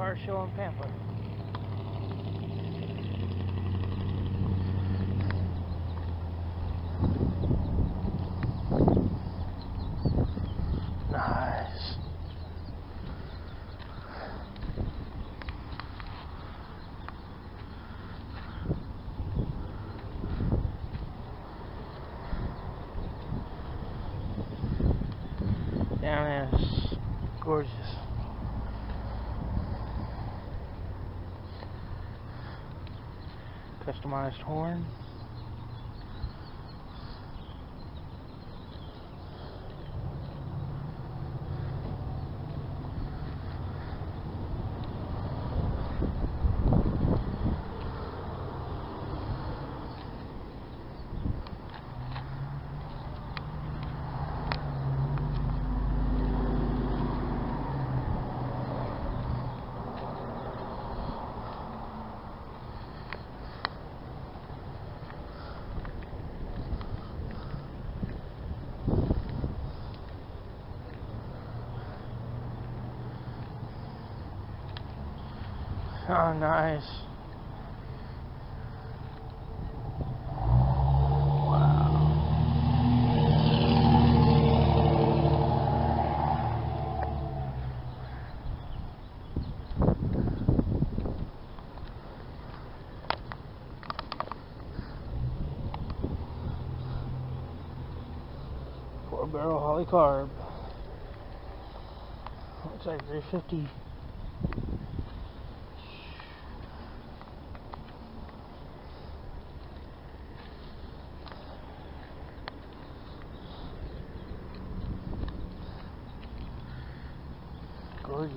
car show in Pampa. Nice. Down there is gorgeous. Customized horn. Oh, nice. Four-barrel Holly carb. Looks like 350. Gorgeous.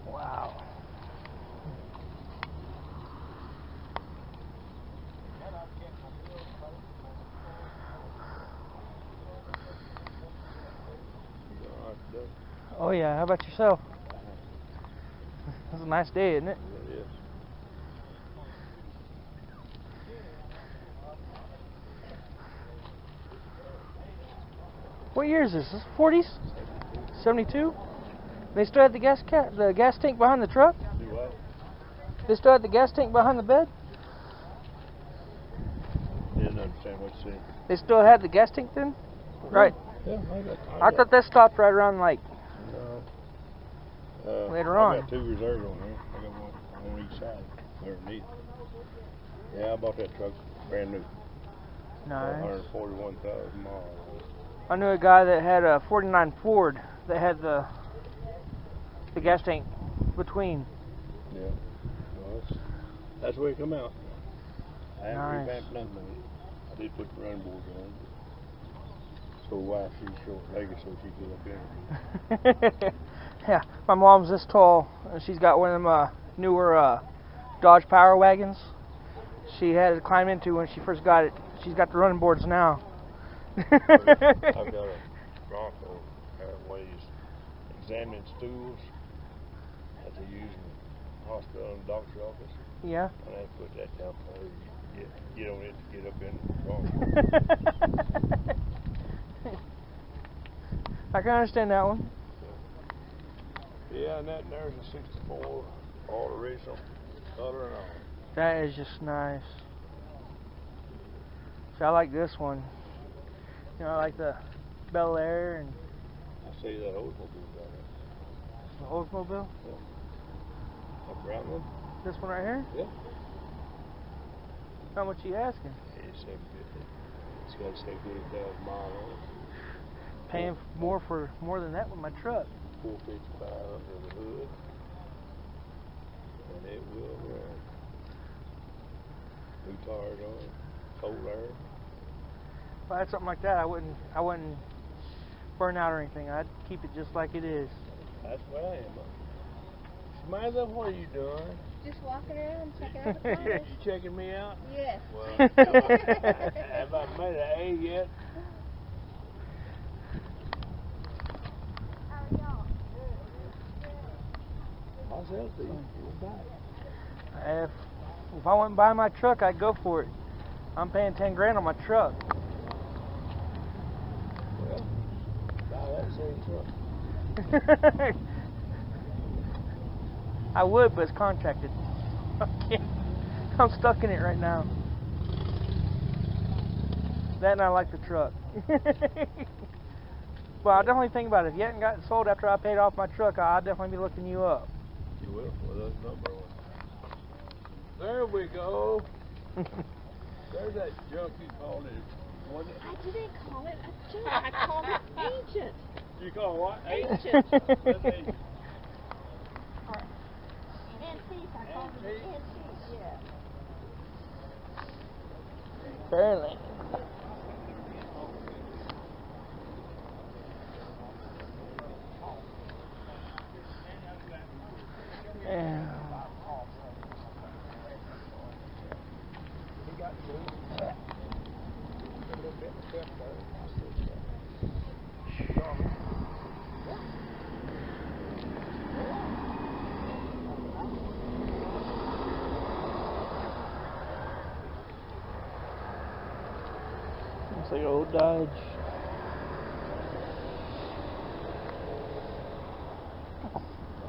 Wow. Oh yeah, how about yourself? It's a nice day, isn't it? Yeah, it is. What year is this? This is 40s? 72? They still had the gas tank behind the truck? Do what? They still had the gas tank behind the bed? Didn't understand what you said. They still had the gas tank then? Right. Yeah, I thought that stopped right around like no. Later on. I got two reserves on there. I got one on each side underneath. Yeah, I bought that truck brand new. nice. 141,000 miles. I knew a guy that had a 49 Ford that had the gas tank between. Yeah. Well, that's the way it come out. I haven't Nice. revamped nothing on it. I did put the running boards on. So wife, she's short-legged, so she could up in it. Yeah, my mom's this tall, and she's got one of them newer Dodge Power Wagons. She had to climb into when she first got it. She's got the running boards now. I've got a Bronco that weighs examining stools that they use in the hospital and the doctor's office. Yeah. And I put that down there. Get on it to get up in the Bronco. I can understand that one. Yeah, and there's a 64, all original, color and all. That is just nice. So I like this one. You know, I like the Bel Air and I see that Oldsmobile got it. the Oldsmobile. Yeah. That brown one? This one right here? Yeah. How much are you asking? It's 750. It's got 78,000 miles on it. Paying more than that with my truck. 455 under the hood, and it will run. New tires on it, cold air. If I had something like that, I wouldn't burn out or anything. I'd keep it just like it is. That's what I am. Samantha, what are you doing? Just walking around, checking out the cars. You checking me out? Yes. Well, have I made an A yet? How are y'all? How's healthy? You're back. If I went and buy my truck, I'd go for it. I'm paying 10 grand on my truck. Well, buy that same truck. I would, but it's contracted. I'm stuck in it right now. That and I like the truck. But I definitely think about it. If you hadn't gotten sold after I paid off my truck, I'd definitely be looking you up. You will? Well, that's number one. There we go. There's that junk you called it. Wasn't it? I didn't call it a junk. I called it ancient. You call it what? Ancient. That's ancient. Or antique. I called it an antique. Yeah. Apparently. Yeah. Looks like an old Dodge.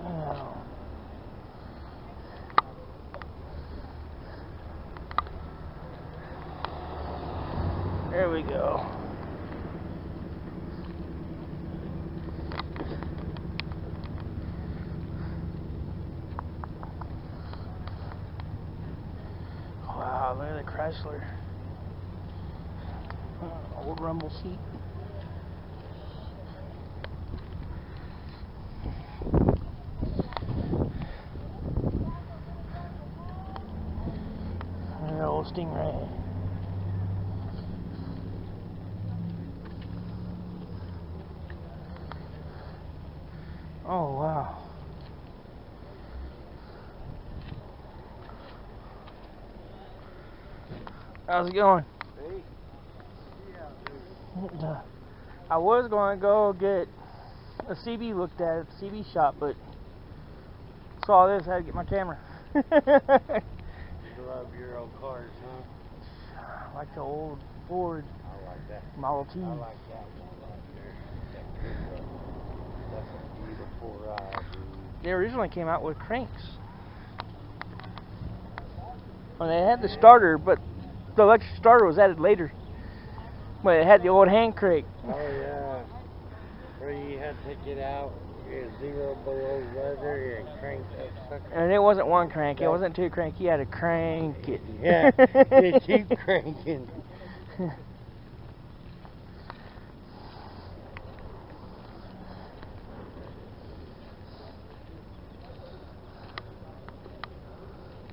Wow. There we go. Wow, look at the Chrysler. Old rumble seat. An old Stingray. Oh wow. How's it going? I was going to go get a CB looked at the CB shop, but saw this, I had to get my camera. You love your old cars, huh? I like the old Ford I like that. Model T. I like that one right there. That's a beautiful ride, dude. They originally came out with cranks. Well, they had the starter, but the electric starter was added later. But it had the old hand crank. Oh yeah. Where you had to take it out, you had zero below leather and crank that sucker. And it wasn't one crank, it wasn't two crank, you had to crank it. Yeah, you keep cranking.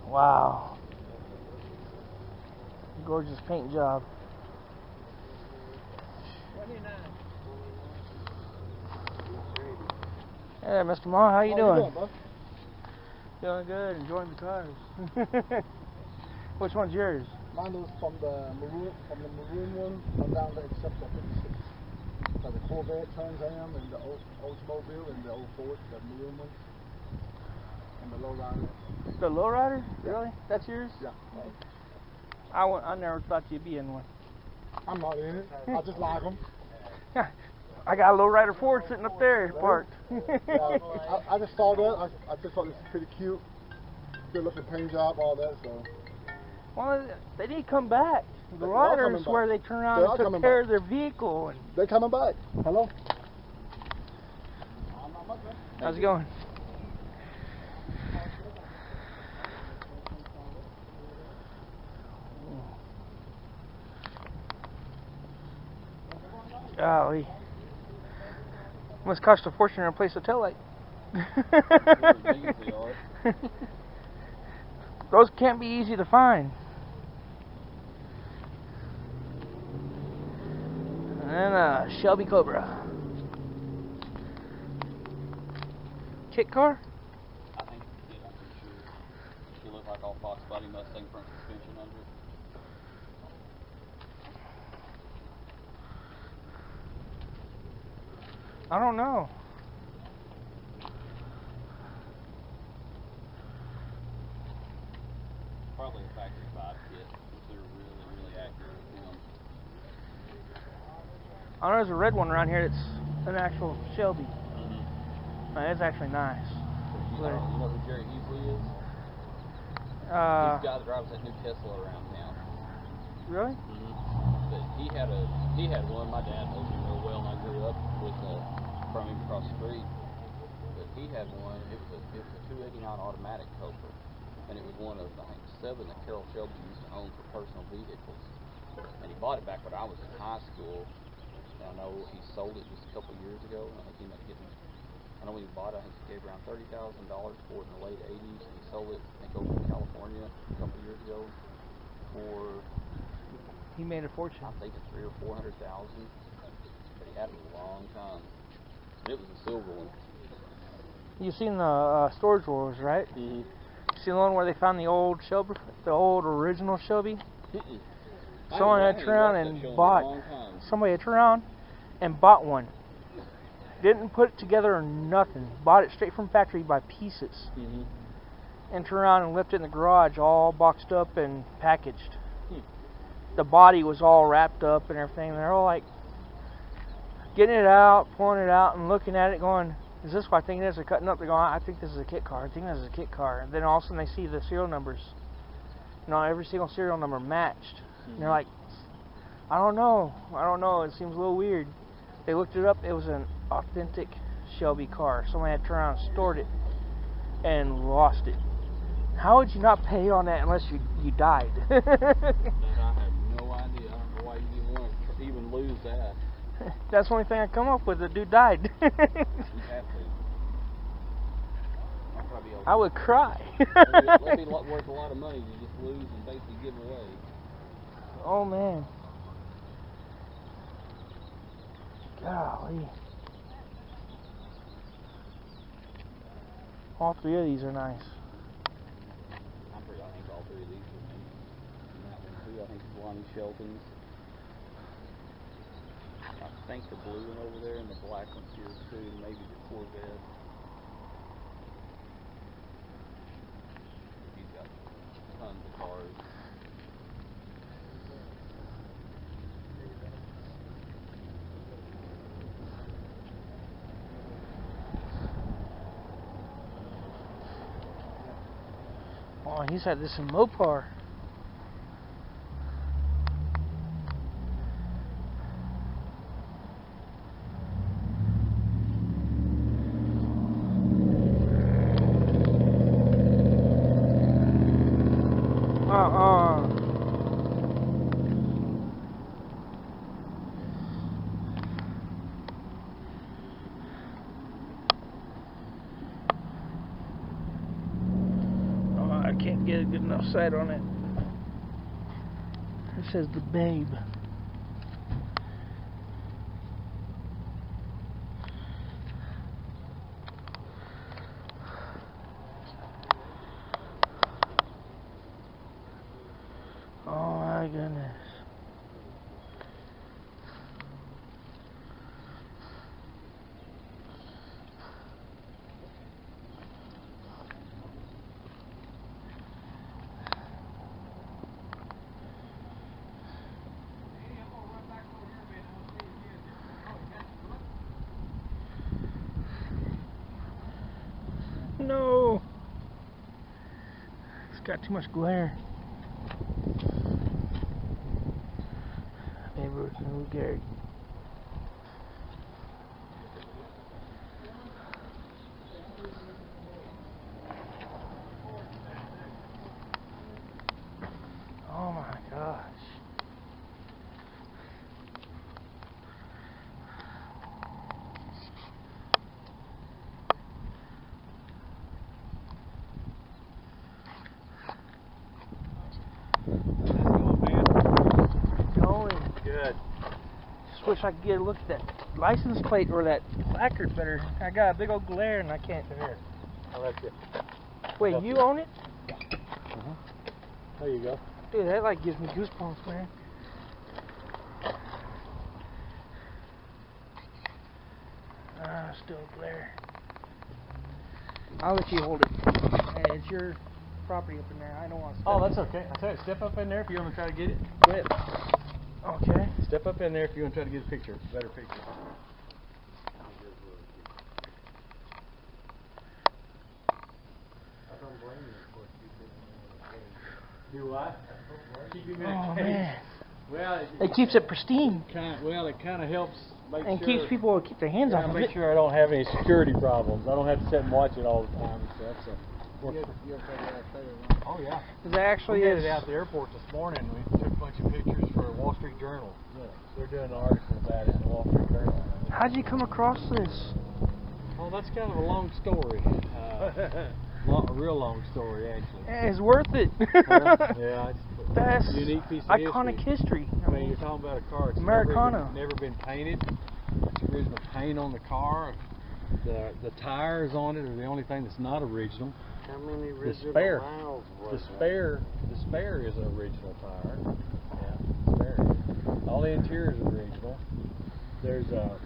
Wow. Gorgeous paint job. 29. Hey, Mr. Ma, how you doing? Bud? Doing good, enjoying the cars. Which one's yours? Mine is from the maroon one, I'm down to except the 56. So the Corvette Trans Am and the Oldsmobile and the old Ford, the maroon one. And the lowrider. The lowrider? Really? That's yours? Yeah. I never thought you'd be in one. I'm not in it. I just like them. I got a lowrider Ford sitting up there parked. I just saw that. I just thought it was pretty cute. Good looking paint job, all that. So. Well, they need to come back. The They are riders coming where back. they turn around They and are took coming care back. of their vehicle. And They're coming back. Hello? how's it going? Golly. Must cost a fortune to replace a taillight. Those can't be easy to find. And then a Shelby Cobra. kit car? I think it's a kid, I'm pretty sure. She looked like all Fox Body Mustang front suspension under it. I don't know. Probably a factory 5 kit, if they're really, really accurate with them. I know there's a red one around here that's an actual Shelby. It's actually nice. You know who Jerry Easley is? He's Uh, the guy that drives that new Tesla around town. really? But he had one. My dad knows him real well, and I grew up with from him across the street. But he had one. It was a 289 automatic Cobra, and it was one of I think 7 that Carroll Shelby used to own for personal vehicles. And he bought it back when I was in high school. And I know he sold it just a couple years ago. And I think he ended up getting. I know when he bought it, I think he gave around $30,000 for it in the late 80s, and he sold it, I think, over in California a couple years ago for. He made a fortune. I think it's $300,000 or $400,000, but he had it a long time. It was a silver one. You've seen the Storage Wars, right? Mm-hmm. See the one where they found the old Shelby, the old original Shelby? Someone had turned around and bought. Somebody had turned around and bought one. Didn't put it together or nothing. Bought it straight from factory by pieces. And turned around and left it in the garage, all boxed up and packaged. The body was all wrapped up and everything. They're all like getting it out, pulling it out, and looking at it, going, "Is this what I think it is?" They're cutting up. They're going, "I think this is a kit car. I think this is a kit car." And then all of a sudden they see the serial numbers. You know, every single serial number matched. And they're like, I don't know. It seems a little weird." They looked it up. It was an authentic Shelby car. Someone had turned around and stored it and lost it. How would you not pay on that unless you died? I have no idea. I don't know why you even want to even lose that. That's the only thing I come up with. The dude died. You have to. I'll probably be able to. I would cry. That'd be worth a lot of money to just lose and basically give away. Oh man. Golly. All 3 of these are nice. I think all 3 of these are nice. And that one too, I think it's Lonnie Shelton's. I think the blue one over there and the black one's here too, and maybe the Corvette. He's got tons of cars. Oh, he's had this in Mopar. I can't get a good enough sight on it. It says the Babe. Oh my goodness. No, it's got too much glare. Babe Ruth and Lou Gehrig. Oh my gosh. Going. Good. Just wish I could get a look at that license plate or that lacquer's better. I got a big old glare and I can't. Here, I'll let you. Wait, you own it? There you go. Dude, that like gives me goosebumps, man. Still glare. I'll let you hold it. Hey, it's your property up in there. I don't want to step. Oh, that's okay. I tell you, step up in there if you want to try to get it. Go ahead. Okay. Step up in there if you want to try to get a picture. Better picture. I don't blame you for keeping it. Do I? Keeping it. Oh man. Well, It keeps it pristine. It kind of helps make And sure. keeps people keep their hands off of make it. sure I don't have any security problems. I don't have to sit and watch it all the time and stuff. So. Oh yeah. It actually we had is. it out at the airport this morning. We took a bunch of pictures for the Wall Street Journal. Yeah. They're doing an article about it in the Wall Street Journal. How'd you come across this? Well, that's kind of a long story. A real long story, actually. It's worth it. Yeah, That's a unique piece of iconic history. I mean, you're talking about a car. It's Americana. never been painted. It's original paint on the car. The tires on it are the only thing that's not original. How many original miles was the spare is an original tire. Yeah, spare. All the interior is original. There's a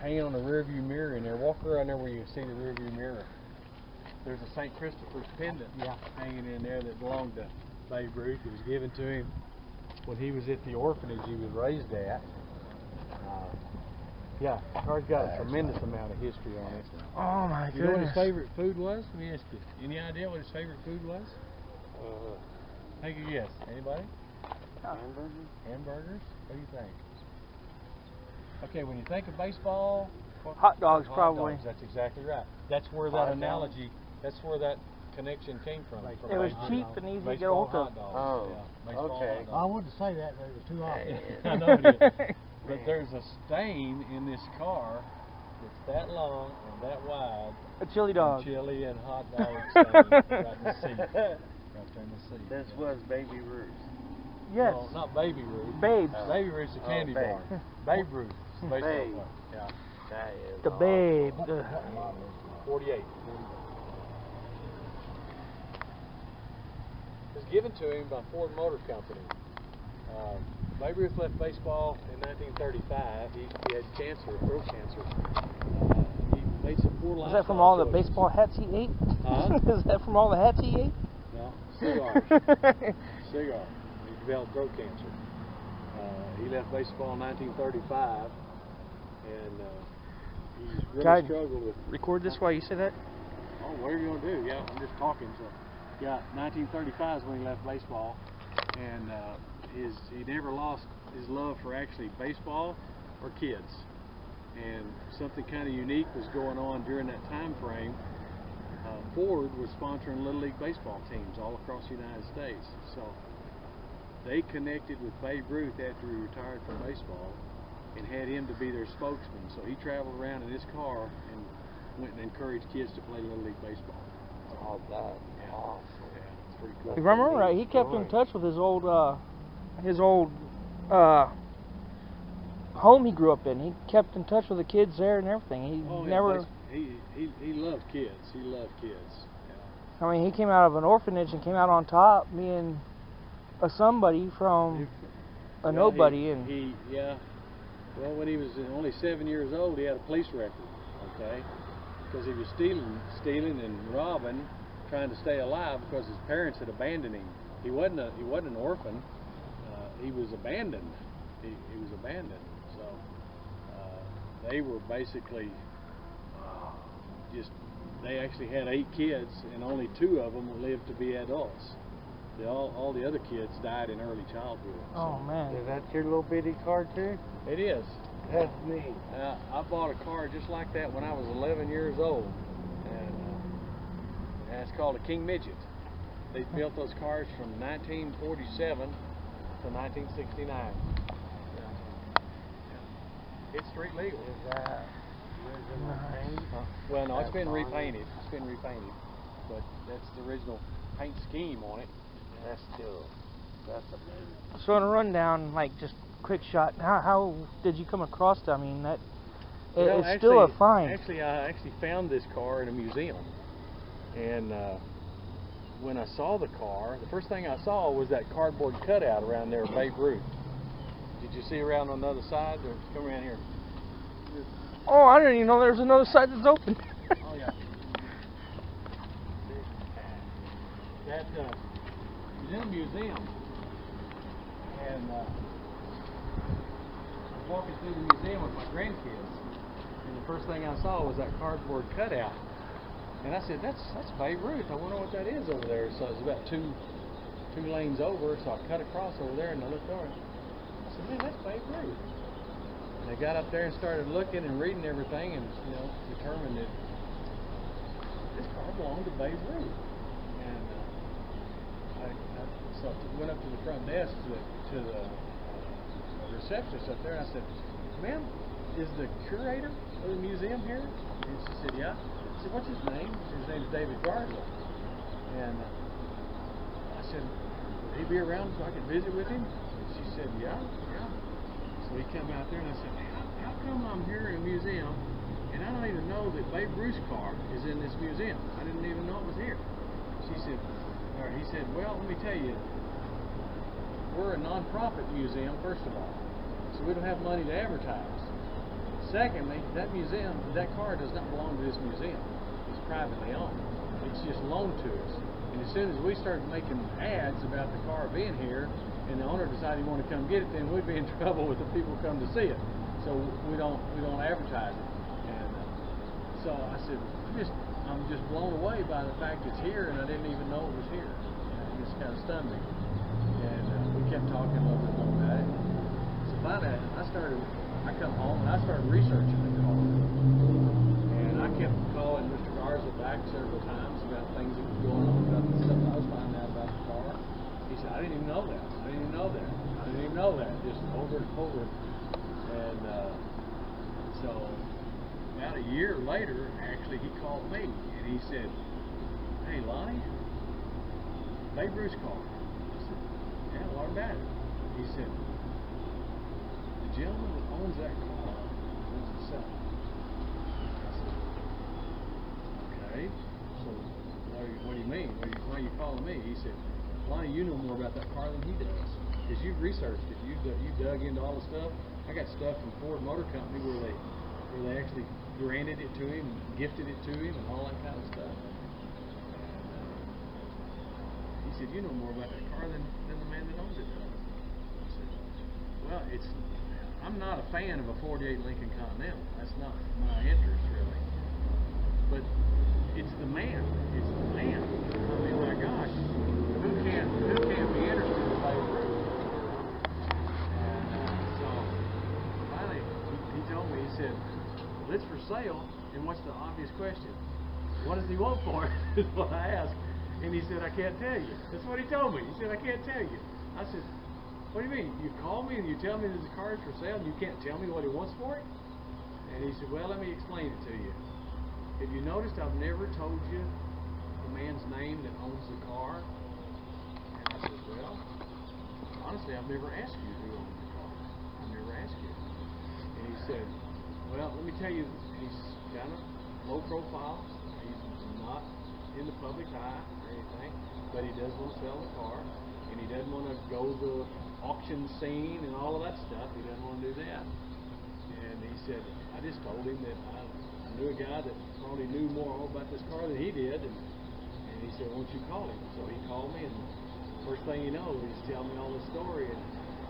hanging on the rear view mirror in there. Walk around there where you can see the rear view mirror. There's a St. Christopher's pendant hanging in there that belonged to Babe Ruth. It was given to him when he was at the orphanage he was raised at. Yeah, the car's got a tremendous amount of history on it. Oh my goodness. You know what his favorite food was? Let me ask you. Any idea what his favorite food was? Take a guess. Anybody? Hamburgers? Hamburgers? What do you think? Okay, when you think of baseball, Hot dogs, hot probably. dogs, that's exactly right. That's where that analogy, that's where that connection came from. It was cheap and easy to get Baseball hold of. hot dogs. Oh, yeah, baseball okay. hot dogs. I wanted to say that, but it was too obvious. I know it is. But there's a stain in this car that's that long and that wide. A chili dog. Chili and hot dog stain right in the seat. Right there in the seat. This was Baby Ruth. Yes. No, not Baby Ruth. Babes. Baby Ruth's a candy bar. Babe Ruth. Baseball Babe. player. Yeah. That is The Babe. 48. It was given to him by Ford Motor Company. Babe Ruth left baseball in 1935. He had cancer, throat cancer. He made some poor lifestyle Is that from all the choices. baseball hats he ate? Huh? Is that from all the hats he ate? No, cigars. Cigar. He developed throat cancer. He left baseball in 1935, and he's really Can I struggled with. record this while you say that? Oh, whatever you want to do. Yeah, I'm just talking. So, yeah, 1935 is when he left baseball, and he never lost his love for actually baseball or kids. And something kind of unique was going on during that time frame. Ford was sponsoring Little League baseball teams all across the United States. So they connected with Babe Ruth after he retired from baseball and had him to be their spokesman. So he traveled around in his car and went and encouraged kids to play Little League baseball. Oh, that's awesome. Yeah, it's pretty cool. If I remember right, he kept in touch with his old home he grew up in. He kept in touch with the kids there and everything. He loved kids. He loved kids. Yeah. I mean, he came out of an orphanage and came out on top, being a somebody from a nobody. Well, when he was only 7 years old, he had a police record. Okay, because he was stealing and robbing, trying to stay alive because his parents had abandoned him. He wasn't an orphan. He was abandoned. He was abandoned. So they were basically they actually had 8 kids, and only 2 of them lived to be adults. All the other kids died in early childhood. Oh man! Is that your little bitty car too? It is. That's neat. I bought a car just like that when I was 11 years old, and it's called a King Midget. They built those cars from 1947 to 1969. It's street legal. Is that original paint? Well, no, it's been That's on it? repainted. It's been repainted, but that's the original paint scheme on it. That's amazing. So in a rundown, like just quick shot, how did you come across that? I mean, that Well, it's still a find. Actually, I found this car in a museum, and when I saw the car, the first thing I saw was that cardboard cutout around there of Babe Ruth. Did you see around on the other side? Or come around here. Oh, I didn't even know there was another side that's open. Oh yeah. That was in a museum, and I was walking through the museum with my grandkids, and the first thing I saw was that cardboard cutout, and I said, "That's Babe Ruth. I wonder what that is over there." So it was about two lanes over, so I cut across over there, and I looked over. I said, "Man, that's Babe Ruth." And I got up there and started looking and reading everything, and determined that this car belonged to Babe Ruth. And so I went up to the front desk to the receptionist up there, and I said, "Ma'am, is the curator of the museum here?" And she said, "Yeah." I said, "What's his name?" His name is David Gardner. And I said, "Would he be around so I could visit with him?" And she said, "Yeah." So he came out there, and I said, how come I'm here in a museum and I don't even know that Babe Ruth's car is in this museum? I didn't even know it was here. He said, "Well, let me tell you, we're a non-profit museum, first of all, so we don't have money to advertise. Secondly, that car does not belong to this museum. It's privately owned. It's just loaned to us. And as soon as we started making ads about the car being here, and the owner decided he wanted to come get it, then we'd be in trouble with the people who come to see it. So we don't advertise it." And so I said, I'm just blown away by the fact it's here, and I didn't even know it was here. And it just kind of stunned me. And we kept talking a little bit more about it. So finally, I come home and I started researching the car. And I kept calling Mr. Garza back several times about things that was going on, about the stuff I was finding out about the car. He said, "I didn't even know that. I didn't even know that. I didn't even know that." Just over and over. And so about a year later, actually, he called me and he said, "Hey, Lonnie, Babe Ruth's car." I said, "Yeah, what about it?" He said, "The gentleman that owns that car wants to sell it." I said, "Okay, so what do you mean? Why are you calling me?" He said, "Lonnie, you know more about that car than he does, because you've researched it. You dug into all the stuff. I got stuff from Ford Motor Company where they actually granted it to him, gifted it to him, and all that kind of stuff." And he said, "You know more about that car than the man that owns it does." I said, "Well, I'm not a fan of a 48 Lincoln Continental. That's not my interest, really. But it's the man. It's the man. I mean, my gosh, who can't be interested in Babe Ruth?" And so finally, he told me. He said, "Well, it's for sale." And what's the obvious question? What does he want for it? Is what I asked. And he said, "I can't tell you." That's what he told me. He said, "I can't tell you." I said, "What do you mean? You call me and you tell me there's a car for sale and you can't tell me what he wants for it?" And he said, "Well, let me explain it to you. Have you noticed I've never told you the man's name that owns the car?" And I said, "Well, honestly, I've never asked you who owns the car. I've never asked you." And he said, "Well, let me tell you, he's kind of low profile. He's not in the public eye or anything, but he does want to sell the car, and he doesn't want to go to the auction scene and all of that stuff. He doesn't want to do that." And he said, "I just told him that I knew a guy that probably knew more about this car than he did, and he said, why don't you call him?" So he called me, and first thing you know, he's telling me all the story, and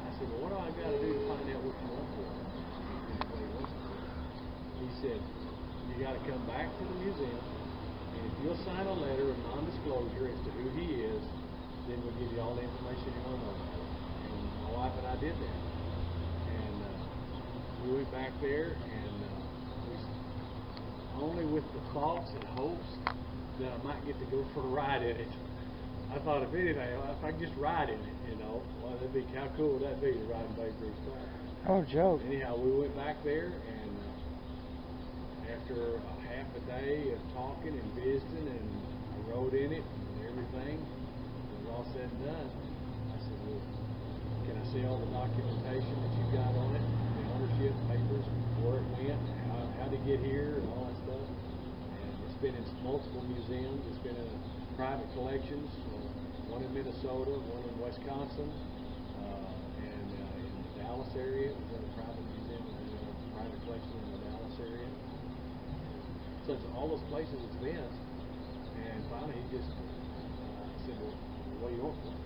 I said, "Well, what do I got to do to find out what you want for it?" What he wants for it. He said, "You got to come back to the museum, and if you'll sign a letter of non-disclosure as to who he is, then we'll give you all the information you want to know about it." And my wife and I did that. And we went back there, and only with the thoughts and hopes that I might get to go for a ride in it. I thought, if anything, if I could just ride in it, well, how cool would that be, to ride in Babe Ruth's car? Oh, joke. Anyhow, we went back there, and after a half a day of talking and visiting, and I rode in it and everything, it was all said and done. I said, "Well, can I see all the documentation that you've got on it?" And the owner ownership papers, where it went, how to get here, and all that stuff. And it's been in multiple museums. It's been in private collections, one in Minnesota, one in Wisconsin, and in the Dallas area. It was in a private museum, private collection in the Dallas area. So it's all those places it's been. And finally he just said, well, what do you want for it?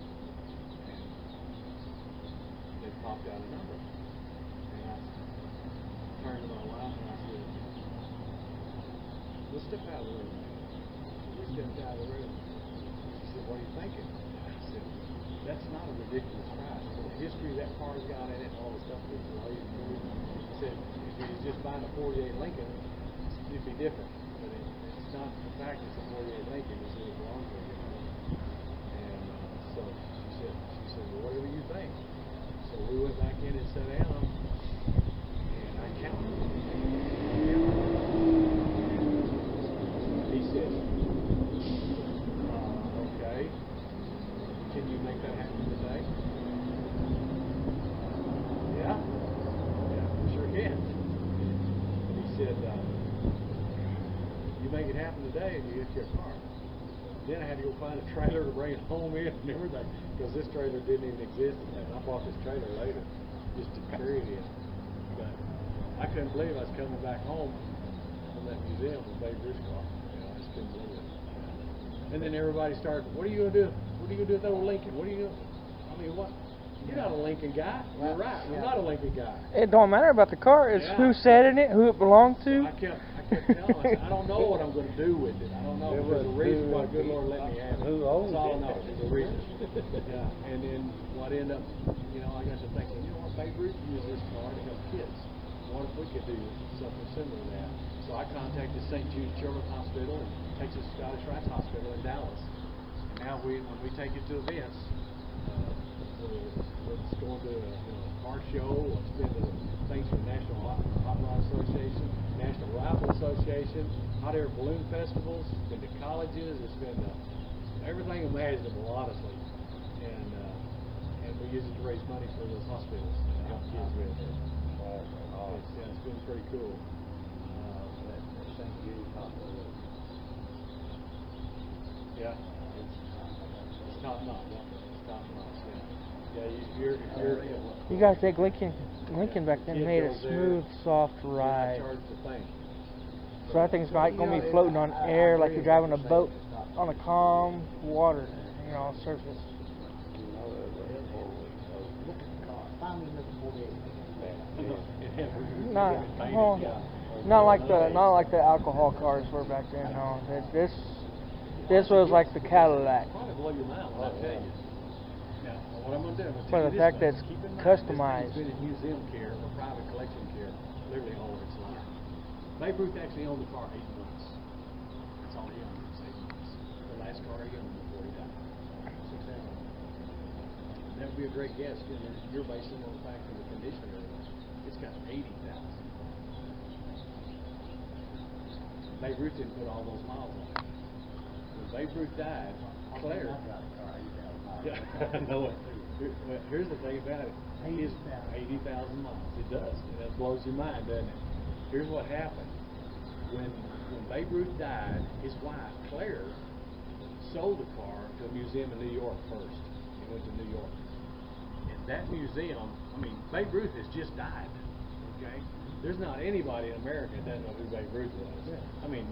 And they popped out a number. And I turned to my wife and I said, let's step out of the room. So we stepped out of the room. She said, what are you thinking? I said, that's not a ridiculous price. For the history that car's got in it and all the stuff that's related to it. I said, if he was just buying a 48 Lincoln, it'd be different. But it's not the fact it's a 48 Lincoln, it's what it belongs to, you know. And so she said, well, whatever you think. So we went back in and sat down, and I counted. He said, okay, can you make that happen today? Yeah, sure can. He said, you make it happen today and you get your car. Then I had to go find a trailer to bring it home in and everything, because this trailer didn't even exist at that. I bought this trailer later just to carry it in. But I couldn't believe I was coming back home from that museum with Babe Ruth's car. You know, I just couldn't believe it. And then everybody started, what are you going to do? What are you going to do with that old Lincoln? What are you going to, I mean, what? You're not a Lincoln guy. You're right. You're not a Lincoln guy. It don't matter about the car. It's who sat in it, who it belonged to. So I kept telling him, I said, I don't know what I'm going to do with it. I don't know. There's a reason why good Lord let me have it. That's all I know. There's a reason. Yeah. And then what ended up, you know, I got to thinking, you know what, Babe Ruth used this car to help kids. What if we could do something similar to that? So I contacted St. Jude Children's Hospital and Texas Scottish Rite Hospital in Dallas. And now when we take it to events, whether it's going to a car show or it's been to things from National Hot Rod Association, National Rifle Association, hot air balloon festivals, it's been to colleges, it's been to everything imaginable, honestly. And we use it to raise money for those hospitals and help kids with it. It's been pretty cool. Yeah, it's top notch. It's top notch. Yeah, you guys take Lincoln back then made a smooth, soft ride. So that thing's not going to be floating on air like you're driving a boat on a calm water, you know, surface. Not like the alcohol cars were back then. No, this was like the Cadillac. Probably blow your mind when I tell you. Now, what I'm going to do, For the fact that it's customized. This thing's been in museum care or private collection care literally all of its life. Babe Ruth actually owned the car 8 months. That's all he owned was 8 months. The last car he owned before he died. 6 hours. That would be a great guess. You're basing on the fact of the condition of it. It's got 80,000. Babe Ruth didn't put all those miles on it. When Babe Ruth died, Claire. Yeah, I know it. Here's the thing about it. 80,000 miles. It does. And that blows your mind, doesn't it? Here's what happened. When Babe Ruth died, his wife, Claire, sold the car to a museum in New York first. He went to New York. And that museum, I mean, Babe Ruth has just died. Okay? There's not anybody in America that doesn't know who Babe Ruth was. Yeah. I mean,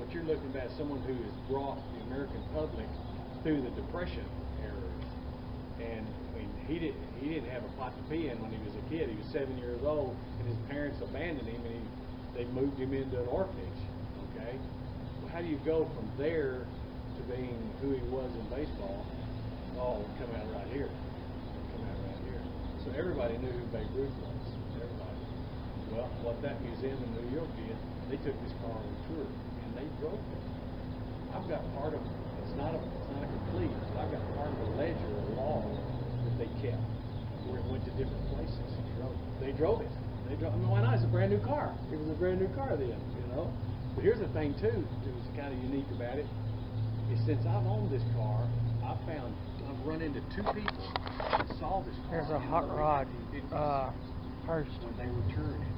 what you're looking at is someone who has brought the American public through the Depression eras. And I mean, he didn't have a pot to pee in when he was a kid. He was 7 years old, and his parents abandoned him, and they moved him into an orphanage. Okay, well, how do you go from there to being who he was in baseball? Oh, come out right here. Come out right here. So everybody knew who Babe Ruth was. Everybody. Well, what that museum in New York did, they took this car on tour and they drove it. I've got part of it. It's not a complete, but I've got part of the ledger, a log that they kept where it went to different places. They drove it. I mean, why not? It's a brand new car. It was a brand new car then, you know. But here's the thing too, that was kind of unique about it, is since I've owned this car, I've run into 2 people that saw this car. There's a hot rod first. when they were touring it.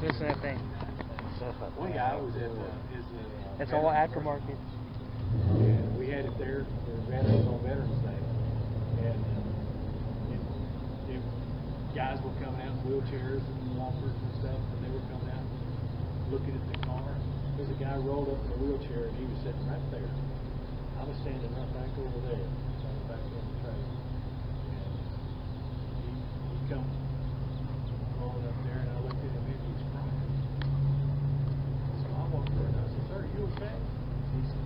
This and that thing. One guy was at It's all aftermarket. and we had it there for veterans on Veterans Day. And guys were coming out in wheelchairs and walkers and stuff, and they were coming out looking at the car. There's a guy rolled up in a wheelchair, and he was sitting right there. I was standing up back over there, back in the trailer. He come rolling up there, and I looked at him, and he was crying. So I walked over, and I said, "Sir, you okay?" He said,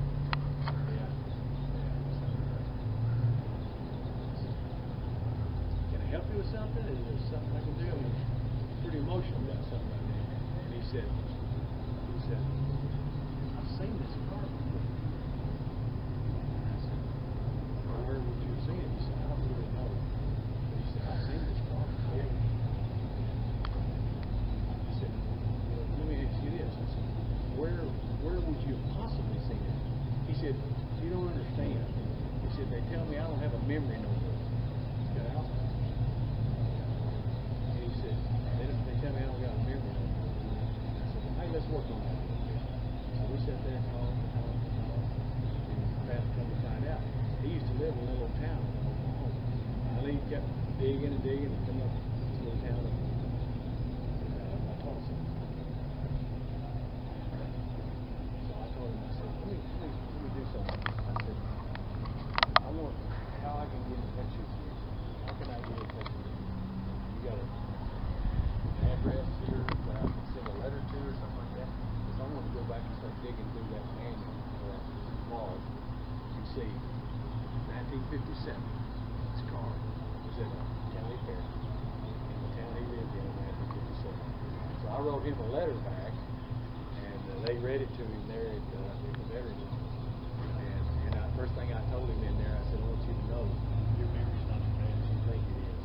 "Yeah. Can I help you with something? Is there something I can do?" I mean, pretty emotional about something like that. And he said, "I've seen this car before." And I said, "Well, where would you have seen it?" He said, "I don't really know." But he said, "I've seen this car before." I said, "Well, let me ask you this." I said, where would you have possibly seen it?" He said, "You don't understand." He said, "They tell me I don't have a memory no more." He's got Alzheimer's. And he said, they tell me I don't got a memory no more. And I said, "Well, hey, let's work on that a little bit." So we sat there and talked. And come to find out, he used to live in a little town in Oklahoma. Finally, he kept digging and digging and come up to this little town of Tulsa. So I told him, I said, let me do something. I said, I want how I can get in touch with you. How can I get in touch with you? You got an address here that I can send a letter to or something like that? Because I want to go back and start digging through that manual or log. You see, 1957, this car was at a county fair in the town he lived in 1957. So I wrote him a letter back, and they read it to him there at the Veterans. And first thing I told him in there, I said, "I want you to know your memory's not as bad as you think it is.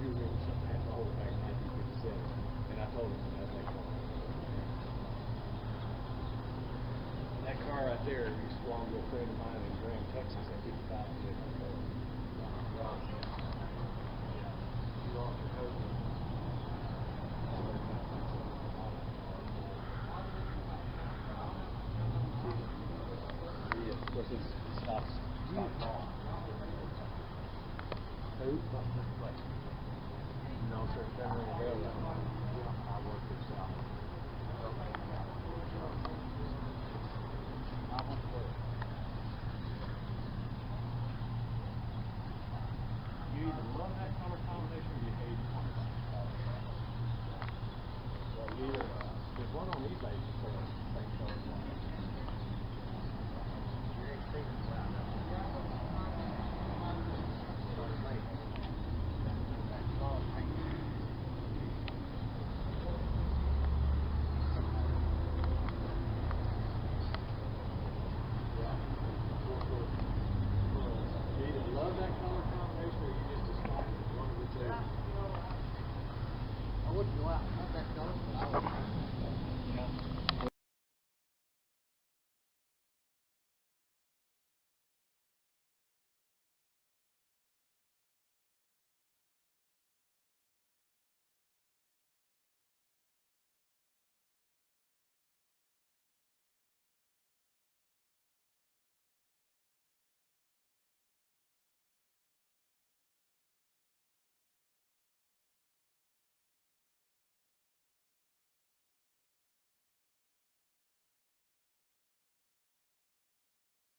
You remember something happened all back in 1957. And I told him about that car. That car right there used to belong to a friend of mine in Graham, Texas, at 55. You lost your cousin. Yeah, of course, it's stopped long. Who? No, sir, it's never in a railroad. I worked at South.